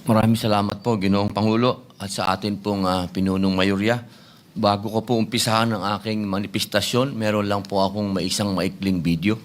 Maraming salamat po, Ginoong Pangulo, at sa atin pong pinunong mayorya. Bago ko po umpisahan ang aking manifestasyon, meron lang po akong isang maikling video.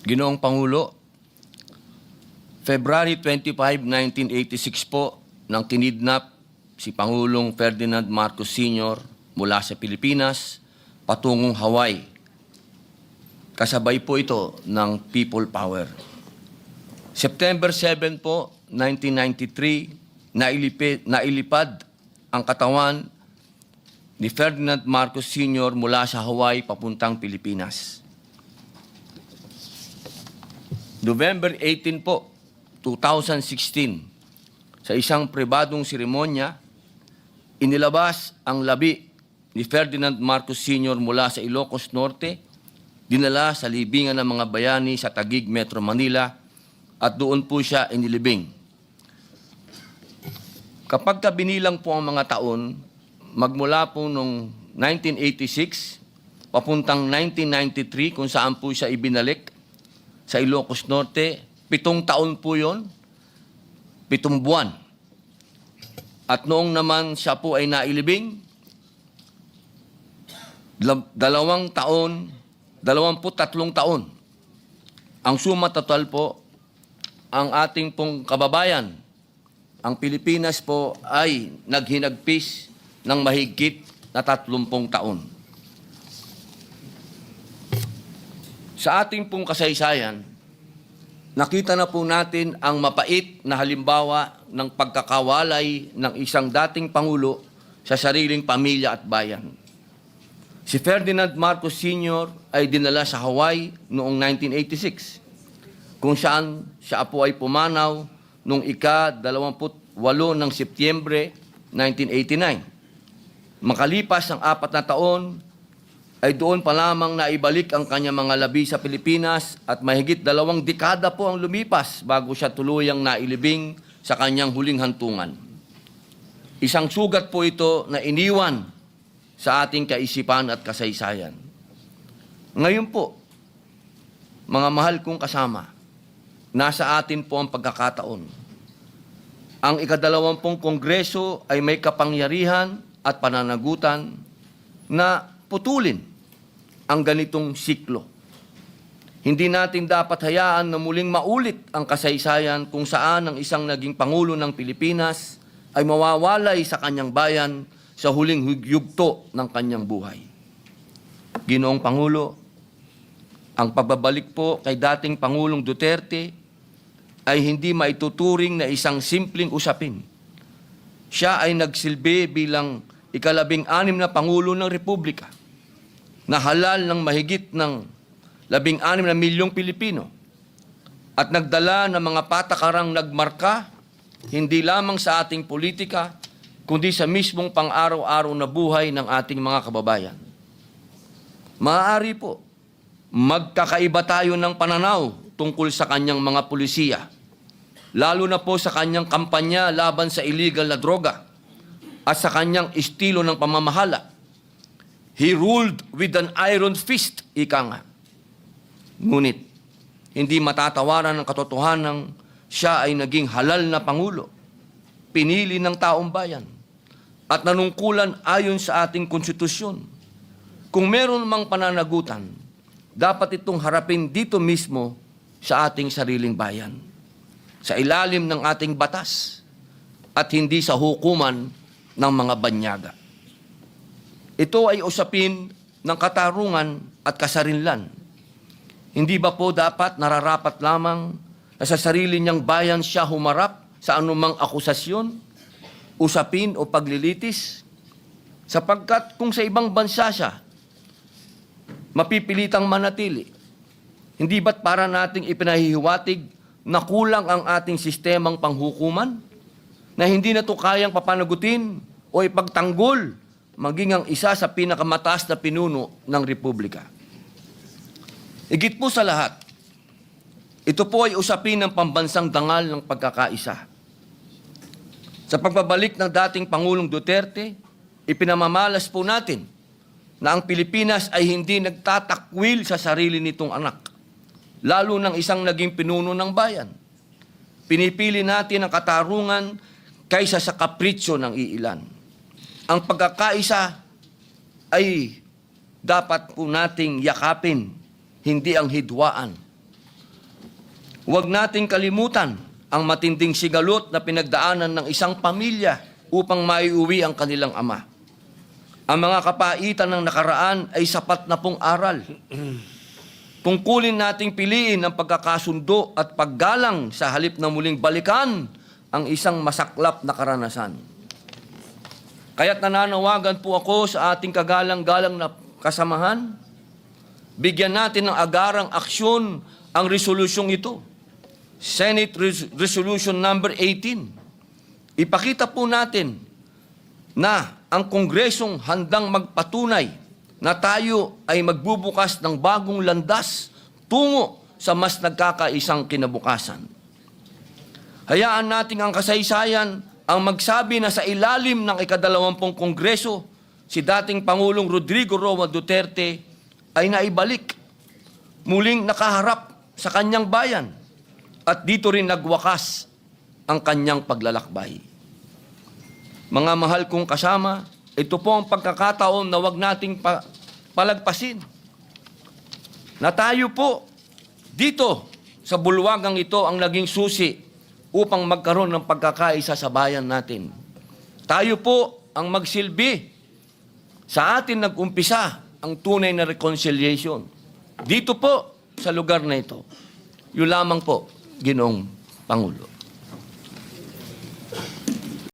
Ginoong Pangulo, February 25, 1986 po, nang kinidnap si Pangulong Ferdinand Marcos Sr. mula sa Pilipinas patungong Hawaii. Kasabay po ito ng People Power. September 7 po, 1993, nailipad ang katawan ni Ferdinand Marcos Sr. mula sa Hawaii papuntang Pilipinas. November 18 po, 2016, sa isang pribadong seremonya, inilabas ang labi ni Ferdinand Marcos Sr. mula sa Ilocos Norte, dinala sa libingan ng mga bayani sa Taguig, Metro Manila, at doon po siya inilibing. Kapag binilang po ang mga taon, magmula po noong 1986, papuntang 1993, kung saan po siya ibinalik, sa Ilocos Norte, 7 taon po yun, 7 buwan. At noong naman siya po ay nailibing, 2 taon, 23 taon. Ang suma total po, ang ating pong kababayan, ang Pilipinas po ay naghinagpis ng mahigit na 30 taon. Sa ating pong kasaysayan, nakita na po natin ang mapait na halimbawa ng pagkakawalay ng isang dating Pangulo sa sariling pamilya at bayan. Si Ferdinand Marcos Sr. ay dinala sa Hawaii noong 1986, kung saan siya po ay pumanaw noong ika-28 ng Setyembre 1989. Makalipas ang 4 na taon, ay doon pa lamang naibalik ang kanyang mga labi sa Pilipinas at mahigit 2 dekada po ang lumipas bago siya tuluyang nailibing sa kanyang huling hantungan. Isang sugat po ito na iniwan sa ating kaisipan at kasaysayan. Ngayon po, mga mahal kong kasama, nasa atin po ang pagkakataon. Ang ika-20 Kongreso ay may kapangyarihan at pananagutan na putulin ang ganitong siklo. Hindi natin dapat hayaan na muling maulit ang kasaysayan kung saan ang isang naging Pangulo ng Pilipinas ay mawawalay sa kanyang bayan sa huling yugto ng kanyang buhay. Ginoong Pangulo, ang pagbabalik po kay dating Pangulong Duterte ay hindi maituturing na isang simpleng usapin. Siya ay nagsilbi bilang ika-16 na Pangulo ng Republika, na halal ng mahigit ng 16 na milyong Pilipino at nagdala ng mga patakarang nagmarka hindi lamang sa ating politika, kundi sa mismong pang-araw-araw na buhay ng ating mga kababayan. Maaari po, magkakaiba tayo ng pananaw tungkol sa kanyang mga pulisiya, lalo na po sa kanyang kampanya laban sa illegal na droga at sa kanyang estilo ng pamamahala. He ruled with an iron fist, ika nga. Ngunit, hindi matatawaran ng katotohanan siya ay naging halal na Pangulo, pinili ng taong bayan, at nanungkulan ayon sa ating konstitusyon. Kung meron mang pananagutan, dapat itong harapin dito mismo sa ating sariling bayan, sa ilalim ng ating batas, at hindi sa hukuman ng mga banyaga. Ito ay usapin ng katarungan at kasarinlan. Hindi ba po dapat nararapat lamang na sa sarili niyang bayan siya humarap sa anumang akusasyon, usapin o paglilitis? Sapagkat kung sa ibang bansa siya mapipilitang manatili, hindi ba't para nating ipinahihiwatig na kulang ang ating sistemang panghukuman, na hindi na ito kayang papanagutin o ipagtanggol maging ang isa sa pinakamataas na pinuno ng Republika? Higit po sa lahat, ito po ay usapin ng pambansang dangal ng pagkakaisa. Sa pagbabalik ng dating Pangulong Duterte, ipinamamalas po natin na ang Pilipinas ay hindi nagtatakwil sa sarili nitong anak, lalo ng isang naging pinuno ng bayan. Pinipili natin ang katarungan kaysa sa kapritsyo ng iilan. Ang pagkakaisa ay dapat po nating yakapin, hindi ang hidwaan. Huwag nating kalimutan ang matinding sigalot na pinagdaanan ng isang pamilya upang maiuwi ang kanilang ama. Ang mga kapaitan ng nakaraan ay sapat na pong aral. Tungkulin nating piliin ang pagkakasundo at paggalang sa halip na muling balikan ang isang masaklap na karanasan. Kaya't nananawagan po ako sa ating kagalang-galang na kasamahan, bigyan natin ng agarang aksyon ang resolusyong ito. Senate Resolution number 18. Ipakita po natin na ang Kongresong handang magpatunay na tayo ay magbubukas ng bagong landas tungo sa mas nagkakaisang kinabukasan. Hayaan natin ang kasaysayan ang magsabi na sa ilalim ng ika-20 Kongreso, si dating Pangulong Rodrigo Roa Duterte ay naibalik, muling nakaharap sa kanyang bayan, at dito rin nagwakas ang kanyang paglalakbay. Mga mahal kong kasama, ito po ang pagkakataon na wag nating palagpasin. Na tayo po dito sa bulwagang ito ang naging susi upang magkaroon ng pagkakaisa sa bayan natin. Tayo po ang magsilbi. Sa atin nag-umpisa ang tunay na reconciliation. Dito po sa lugar na ito. Yun lamang po, Ginoong Pangulo.